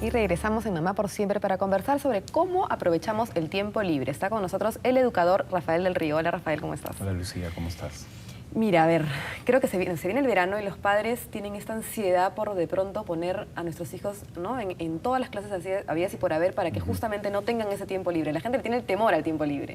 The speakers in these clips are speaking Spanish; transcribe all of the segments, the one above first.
Y regresamos en Mamá por Siempre para conversar sobre cómo aprovechamos el tiempo libre. Está con nosotros el educador Rafael del Río. Hola Rafael, ¿cómo estás? Hola Lucía, ¿cómo estás? Mira, a ver, creo que se viene el verano y los padres tienen esta ansiedad por de pronto poner a nuestros hijos, ¿no?, en todas las clases habidas y por haber para que justamente no tengan ese tiempo libre. La gente le tiene el temor al tiempo libre.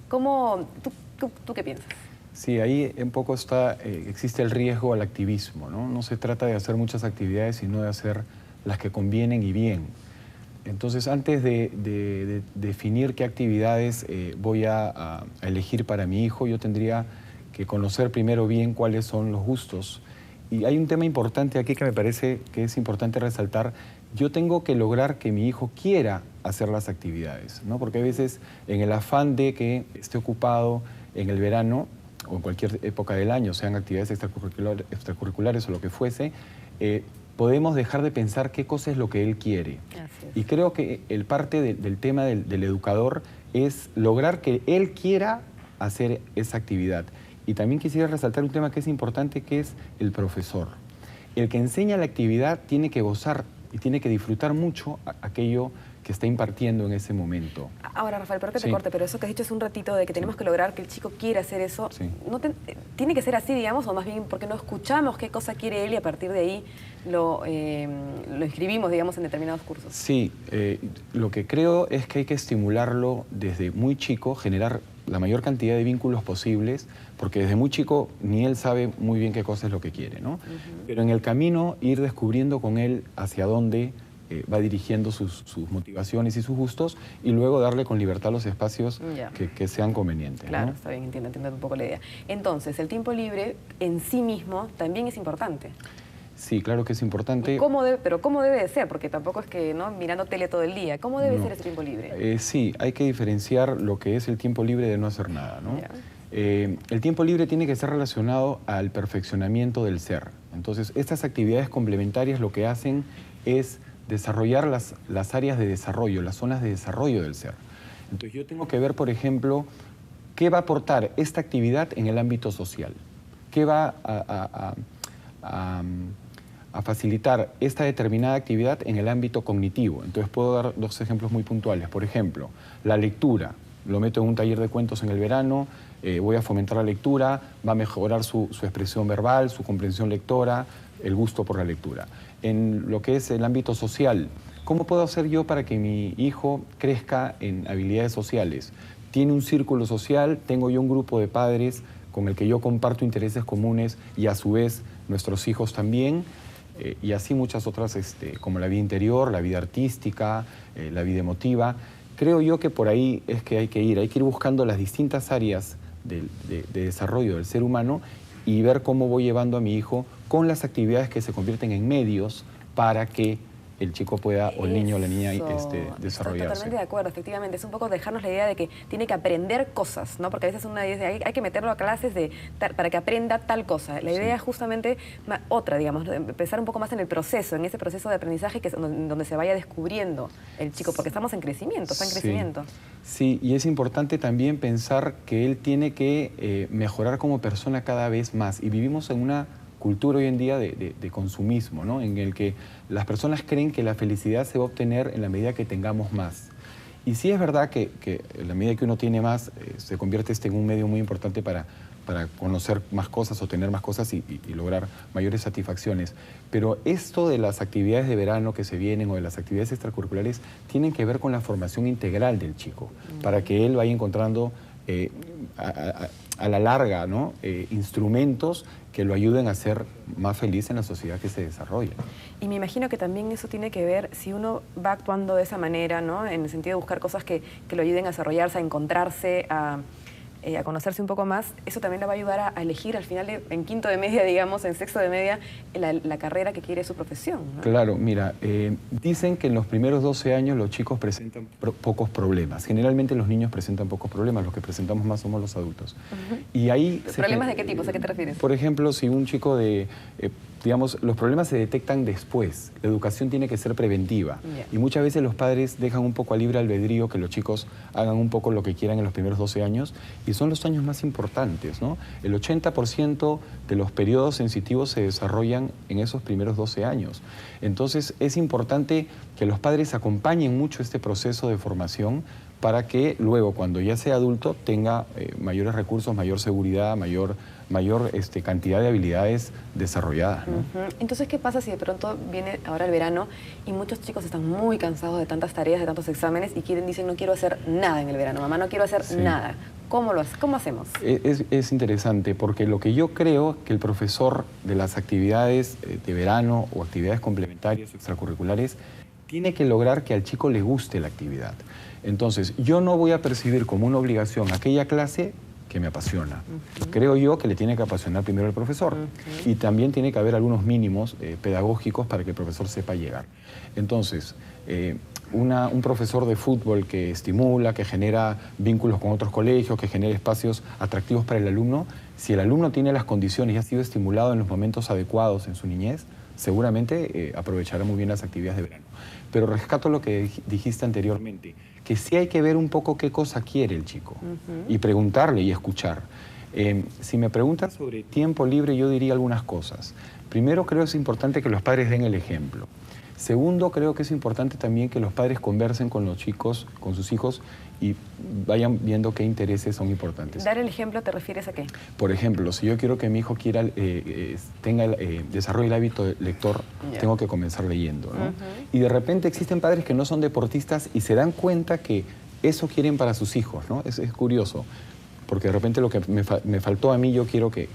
¿Cómo, tú qué piensas? Sí, ahí un poco existe el riesgo al activismo, ¿no? No se trata de hacer muchas actividades, sino de hacer las que convienen y bien. Entonces, antes de definir qué actividades voy a elegir para mi hijo, yo tendría que conocer primero bien cuáles son los gustos. Y hay un tema importante aquí que me parece que es importante resaltar. Yo tengo que lograr que mi hijo quiera hacer las actividades, ¿no? Porque a veces en el afán de que esté ocupado en el verano o en cualquier época del año, sean actividades extracurriculares o lo que fuese, podemos dejar de pensar qué cosa es lo que él quiere. Y creo que el parte del tema del educador es lograr que él quiera hacer esa actividad. Y también quisiera resaltar un tema que es importante, que es el profesor. El que enseña la actividad tiene que gozar y tiene que disfrutar mucho aquello que está impartiendo en ese momento. Ahora, Rafael, perdón que te corte, pero eso que has dicho es un ratito de que tenemos que lograr que el chico quiera hacer eso. ¿Tiene que ser así, digamos, o más bien porque no escuchamos qué cosa quiere él y a partir de ahí lo inscribimos, digamos, en determinados cursos? Sí, lo que creo es que hay que estimularlo desde muy chico, generar la mayor cantidad de vínculos posibles, porque desde muy chico ni él sabe muy bien qué cosa es lo que quiere, ¿no? Pero en el camino ir descubriendo con él hacia dónde va dirigiendo sus motivaciones y sus gustos y luego darle con libertad los espacios que sean convenientes. Claro, ¿no? Está bien, entiendo un poco la idea. Entonces, el tiempo libre en sí mismo también es importante. Sí, claro que es importante. Pero ¿cómo debe de ser? Porque tampoco es que mirando tele todo el día. ¿Cómo debe ser ese tiempo libre? Sí, hay que diferenciar lo que es el tiempo libre de no hacer nada, ¿no? El tiempo libre tiene que ser relacionado al perfeccionamiento del ser. Entonces, estas actividades complementarias lo que hacen es desarrollar las áreas de desarrollo, las zonas de desarrollo del ser. Entonces, yo tengo que ver, por ejemplo, qué va a aportar esta actividad en el ámbito social, qué va a facilitar esta determinada actividad en el ámbito cognitivo. Entonces puedo dar dos ejemplos muy puntuales. Por ejemplo, la lectura. Lo meto en un taller de cuentos en el verano, voy a fomentar la lectura, va a mejorar su expresión verbal, su comprensión lectora, el gusto por la lectura. En lo que es el ámbito social, ¿cómo puedo hacer yo para que mi hijo crezca en habilidades sociales? Tiene un círculo social, tengo yo un grupo de padres con el que yo comparto intereses comunes y a su vez nuestros hijos también. Y así muchas otras, como la vida interior, la vida artística, la vida emotiva. Creo yo que por ahí es que hay que ir buscando las distintas áreas de desarrollo del ser humano y ver cómo voy llevando a mi hijo con las actividades que se convierten en medios para que el chico pueda, o el niño o la niña, desarrollarse. Estoy totalmente de acuerdo, efectivamente. Es un poco dejarnos la idea de que tiene que aprender cosas, ¿no? Porque a veces uno dice, hay que meterlo a clases para que aprenda tal cosa. La idea es justamente otra, digamos, empezar un poco más en el proceso, en ese proceso de aprendizaje que es donde se vaya descubriendo el chico, porque estamos en crecimiento, está en crecimiento. Sí, y es importante también pensar que él tiene que mejorar como persona cada vez más. Y vivimos en una cultura hoy en día de consumismo, ¿no? En el que las personas creen que la felicidad se va a obtener en la medida que tengamos más. Y sí es verdad que en la medida que uno tiene más, se convierte en un medio muy importante para conocer más cosas o tener más cosas y lograr mayores satisfacciones. Pero esto de las actividades de verano que se vienen o de las actividades extracurriculares tienen que ver con la formación integral del chico, para que él vaya encontrando a la larga, ¿no? Instrumentos que lo ayuden a ser más feliz en la sociedad que se desarrolla. Y me imagino que también eso tiene que ver, si uno va actuando de esa manera, ¿no? En el sentido de buscar cosas que lo ayuden a desarrollarse, a encontrarse, a conocerse un poco más, eso también le va a ayudar a elegir al final, en quinto de media, digamos, en sexto de media, la carrera que quiere su profesión, ¿no? Claro, mira, dicen que en los primeros 12 años los chicos presentan pocos problemas. Generalmente los niños presentan pocos problemas, los que presentamos más somos los adultos. Y ahí ¿Problemas de qué tipo? ¿A qué te refieres? Por ejemplo, si un chico digamos, los problemas se detectan después. La educación tiene que ser preventiva. Y muchas veces los padres dejan un poco a libre albedrío que los chicos hagan un poco lo que quieran en los primeros 12 años, y son los años más importantes, ¿no? El 80% de los periodos sensitivos se desarrollan en esos primeros 12 años. Entonces, es importante que los padres acompañen mucho este proceso de formación para que luego, cuando ya sea adulto, tenga mayores recursos, mayor seguridad, mayor cantidad de habilidades desarrolladas, ¿no? Entonces, ¿qué pasa si de pronto viene ahora el verano y muchos chicos están muy cansados de tantas tareas, de tantos exámenes y dicen no quiero hacer nada en el verano, mamá, no quiero hacer nada? ¿Cómo hacemos? Es interesante porque lo que yo creo que el profesor de las actividades de verano o actividades complementarias, extracurriculares, tiene que lograr que al chico le guste la actividad. Entonces, yo no voy a percibir como una obligación aquella clase que me apasiona. Creo yo que le tiene que apasionar primero el profesor. Y también tiene que haber algunos mínimos pedagógicos para que el profesor sepa llegar. Entonces, un profesor de fútbol que estimula, que genera vínculos con otros colegios, que genera espacios atractivos para el alumno, si el alumno tiene las condiciones y ha sido estimulado en los momentos adecuados en su niñez, seguramente aprovechará muy bien las actividades de verano. Pero rescato lo que dijiste anteriormente, que sí hay que ver un poco qué cosa quiere el chico y preguntarle y escuchar. Si me preguntas sobre tiempo libre, yo diría algunas cosas. Primero, creo que es importante que los padres den el ejemplo. Segundo, creo que es importante también que los padres conversen con los chicos, con sus hijos, y vayan viendo qué intereses son importantes. ¿Dar el ejemplo te refieres a qué? Por ejemplo, si yo quiero que mi hijo desarrolle el hábito lector, tengo que comenzar leyendo, ¿no? Y de repente existen padres que no son deportistas y se dan cuenta que eso quieren para sus hijos, ¿no? Es curioso, porque de repente lo que me faltó a mí, yo quiero que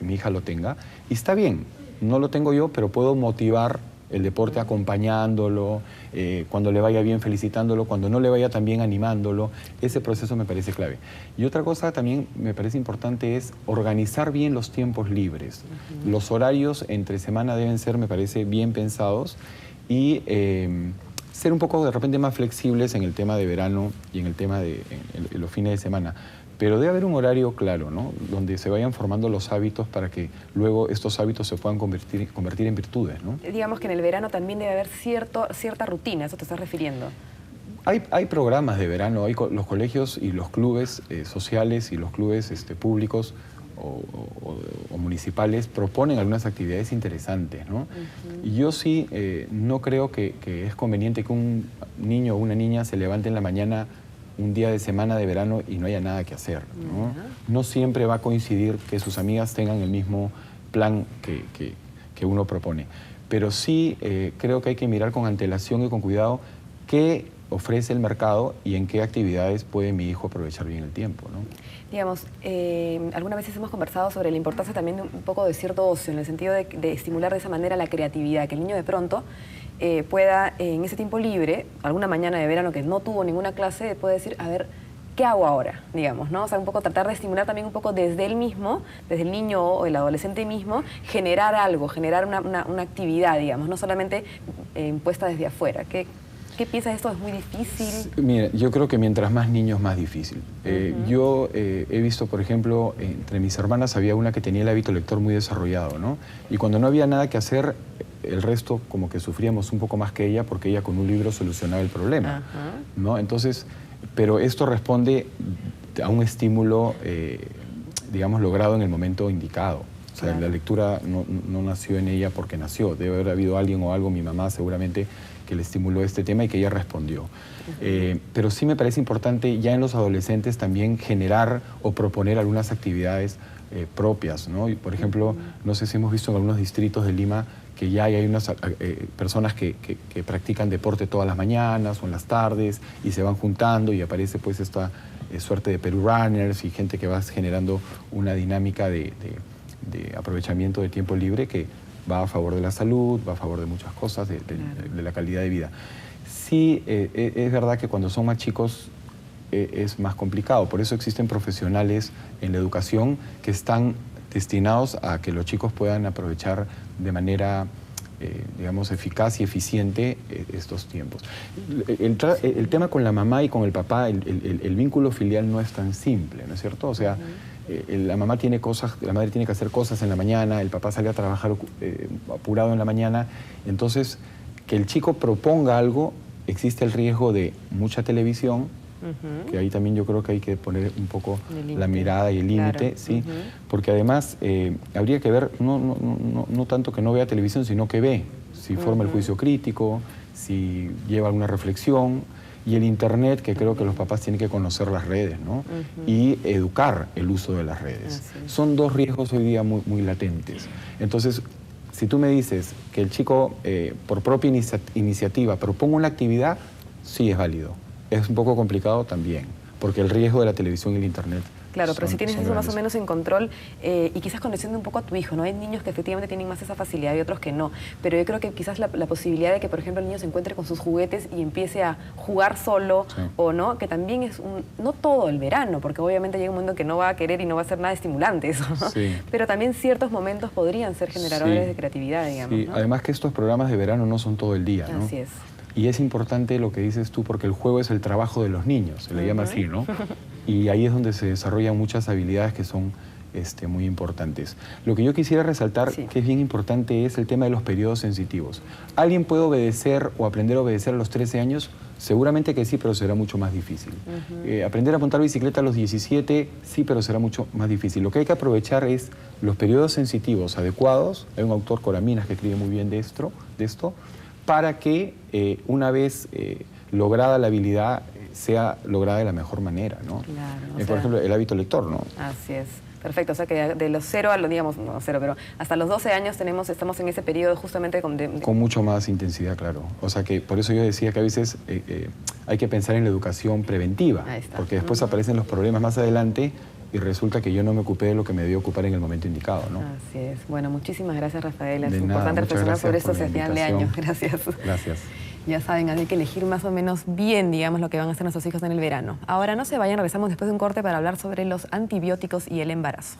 mi hija lo tenga. Y está bien, no lo tengo yo, pero puedo motivar el deporte acompañándolo, cuando le vaya bien felicitándolo, cuando no le vaya tan bien animándolo. Ese proceso me parece clave. Y otra cosa también me parece importante es organizar bien los tiempos libres. Los horarios entre semana deben ser, me parece, bien pensados y ser un poco de repente más flexibles en el tema de verano y en el tema de en los fines de semana. Pero debe haber un horario claro, ¿no? Donde se vayan formando los hábitos para que luego estos hábitos se puedan convertir en virtudes, ¿no? Digamos que en el verano también debe haber cierta rutina, ¿a eso te estás refiriendo? Hay programas de verano, los colegios y los clubes sociales y los clubes públicos o municipales proponen algunas actividades interesantes, ¿no? Y yo sí no creo que es conveniente que un niño o una niña se levante en la mañana un día de semana de verano y no haya nada que hacer, ¿no? No siempre va a coincidir que sus amigas tengan el mismo plan que uno propone. Pero sí creo que hay que mirar con antelación y con cuidado qué ofrece el mercado y en qué actividades puede mi hijo aprovechar bien el tiempo, ¿no? Digamos, algunas veces hemos conversado sobre la importancia también de un poco de cierto ocio, en el sentido de estimular de esa manera la creatividad, que el niño de pronto pueda, en ese tiempo libre, alguna mañana de verano que no tuvo ninguna clase, puede decir, a ver, ¿qué hago ahora? Digamos, ¿no? O sea, un poco tratar de estimular también un poco desde él mismo, desde el niño o el adolescente mismo, generar algo, generar una actividad, digamos, no solamente impuesta desde afuera. ¿Qué piensas de esto? ¿Es muy difícil? Mira, yo creo que mientras más niños, más difícil. Yo he visto, por ejemplo, entre mis hermanas había una que tenía el hábito lector muy desarrollado, ¿no? Y cuando no había nada que hacer, el resto como que sufríamos un poco más que ella porque ella con un libro solucionaba el problema, ¿no? Entonces, pero esto responde a un estímulo, digamos, logrado en el momento indicado. O sea, la lectura no nació en ella porque nació. Debe haber habido alguien o algo, mi mamá seguramente, que le estimuló este tema y que ella respondió. Pero sí me parece importante ya en los adolescentes también generar o proponer algunas actividades propias, ¿no? Y, por ejemplo, no sé si hemos visto en algunos distritos de Lima que ya hay unas personas que practican deporte todas las mañanas o en las tardes y se van juntando y aparece pues esta suerte de Perú Runners y gente que va generando una dinámica de aprovechamiento de tiempo libre que va a favor de la salud, va a favor de muchas cosas, de la calidad de vida. Sí, es verdad que cuando son más chicos es más complicado, por eso existen profesionales en la educación que están destinados a que los chicos puedan aprovechar de manera, digamos, eficaz y eficiente estos tiempos. El tema con la mamá y con el papá, el vínculo filial no es tan simple, ¿no es cierto? O sea, la mamá tiene cosas, la madre tiene que hacer cosas en la mañana, el papá sale a trabajar apurado en la mañana. Entonces, que el chico proponga algo, existe el riesgo de mucha televisión, que ahí también yo creo que hay que poner un poco la mirada y el límite, claro. ¿Sí? Porque además habría que ver, no tanto que no vea televisión, sino que ve, si forma el juicio crítico, si lleva alguna reflexión, y el internet, que creo que los papás tienen que conocer las redes, ¿no? Y educar el uso de las redes. Son dos riesgos hoy día muy latentes. Entonces, si tú me dices que el chico por propia iniciativa proponga una actividad, sí es válido. Es un poco complicado también, porque el riesgo de la televisión y el internet. Claro, pero si tienes eso más o menos en control y quizás conociendo un poco a tu hijo, ¿no? Hay niños que efectivamente tienen más esa facilidad y otros que no. Pero yo creo que quizás la posibilidad de que, por ejemplo, el niño se encuentre con sus juguetes y empiece a jugar solo, o no, que también es no todo el verano, porque obviamente llega un momento que no va a querer y no va a ser nada estimulante eso, ¿no? Pero también ciertos momentos podrían ser generadores de creatividad, digamos, ¿no? Además que estos programas de verano no son todo el día, ¿no? Así es. Y es importante lo que dices tú, porque el juego es el trabajo de los niños, se le llama así, ¿no? Y ahí es donde se desarrollan muchas habilidades que son muy importantes. Lo que yo quisiera resaltar, que es bien importante, es el tema de los periodos sensitivos. ¿Alguien puede obedecer o aprender a obedecer a los 13 años? Seguramente que sí, pero será mucho más difícil. Aprender a montar bicicleta a los 17, sí, pero será mucho más difícil. Lo que hay que aprovechar es los periodos sensitivos adecuados. Hay un autor, Coraminas, que escribe muy bien de esto, para que una vez lograda la habilidad sea lograda de la mejor manera, ¿no? Claro, por ejemplo, el hábito lector, ¿no? Así es. Perfecto, o sea que de los 0 a los, digamos, no 0, pero hasta los 12 años estamos en ese periodo justamente con mucho más intensidad, claro. O sea que por eso yo decía que a veces hay que pensar en la educación preventiva, porque después aparecen los problemas más adelante y resulta que yo no me ocupé de lo que me debía ocupar en el momento indicado, ¿no? Así es. Bueno, muchísimas gracias, Rafael. Es importante reflexionar sobre esto hacia final de año. Gracias. Gracias. Ya saben, hay que elegir más o menos bien, digamos, lo que van a hacer nuestros hijos en el verano. Ahora no se vayan, regresamos después de un corte para hablar sobre los antibióticos y el embarazo.